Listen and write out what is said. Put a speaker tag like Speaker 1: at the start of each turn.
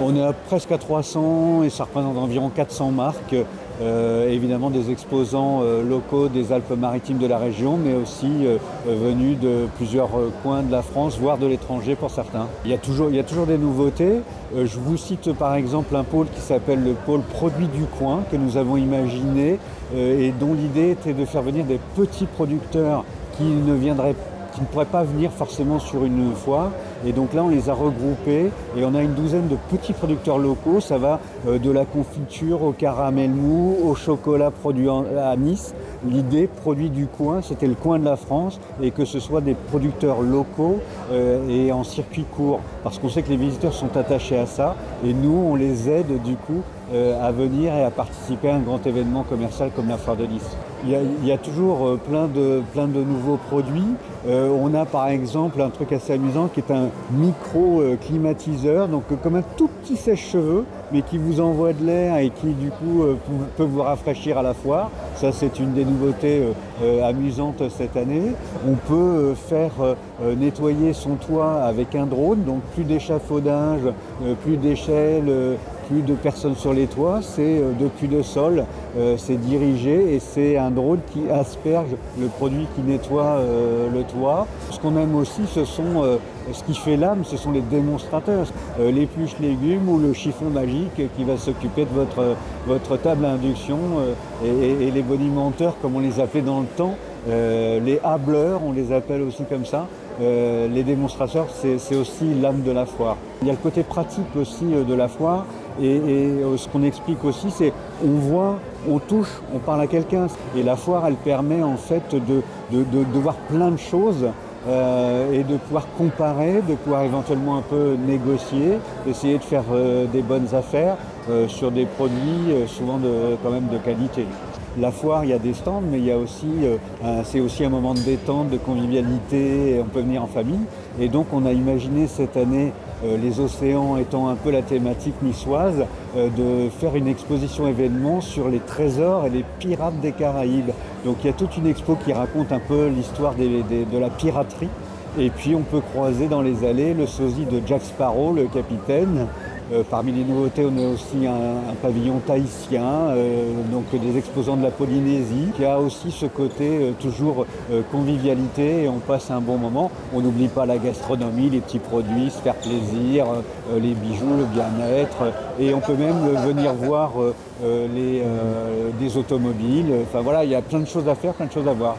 Speaker 1: On est presque à 300 et ça représente environ 400 marques, évidemment des exposants locaux des Alpes-Maritimes de la région, mais aussi venus de plusieurs coins de la France, voire de l'étranger pour certains. Il y a toujours des nouveautés. Je vous cite par exemple un pôle qui s'appelle le pôle produits du coin, que nous avons imaginé et dont l'idée était de faire venir des petits producteurs qui ne pourraient pas venir forcément sur une foire. Et donc là, on les a regroupés et on a une douzaine de petits producteurs locaux. Ça va de la confiture au caramel mou, au chocolat produit à Nice. L'idée, produit du coin, c'était le coin de la France et que ce soit des producteurs locaux et en circuit court. Parce qu'on sait que les visiteurs sont attachés à ça et nous, on les aide du coup à venir et à participer à un grand événement commercial comme la Foire de Nice. Il y a toujours plein de nouveaux produits. On a par exemple un truc assez amusant qui est un micro-climatiseur, donc comme un tout petit sèche-cheveux, mais qui vous envoie de l'air et qui du coup peut vous rafraîchir à la foire. Ça, c'est une des nouveautés amusantes cette année. On peut faire nettoyer son toit avec un drone, donc plus d'échafaudage, plus d'échelle, plus de personnes sur les toits, c'est depuis le sol, c'est dirigé et c'est un drone qui asperge le produit qui nettoie le toit. Ce qu'on aime aussi, ce qui fait l'âme, ce sont les démonstrateurs, l'épluche légumes ou le chiffon magique qui va s'occuper de votre table à induction et les bonimenteurs, comme on les appelait dans le temps, les hableurs, on les appelle aussi comme ça. Les démonstrateurs, c'est aussi l'âme de la foire. Il y a le côté pratique aussi de la foire et ce qu'on explique aussi, c'est on voit, on touche, on parle à quelqu'un. Et la foire, elle permet en fait de voir plein de choses et de pouvoir comparer, de pouvoir éventuellement un peu négocier, essayer de faire des bonnes affaires sur des produits souvent quand même de qualité. La foire, il y a des stands, mais il y a aussi, c'est aussi un moment de détente, de convivialité, et on peut venir en famille. Et donc on a imaginé cette année, les océans étant un peu la thématique niçoise, de faire une exposition événement sur les trésors et les pirates des Caraïbes. Donc il y a toute une expo qui raconte un peu l'histoire de la piraterie. Et puis on peut croiser dans les allées le sosie de Jack Sparrow, le capitaine. Parmi les nouveautés, on a aussi un pavillon tahitien, donc des exposants de la Polynésie, qui a aussi ce côté toujours convivialité et on passe un bon moment. On n'oublie pas la gastronomie, les petits produits, se faire plaisir, les bijoux, le bien-être. Et on peut même venir voir des automobiles. Enfin voilà, il y a plein de choses à faire, plein de choses à voir.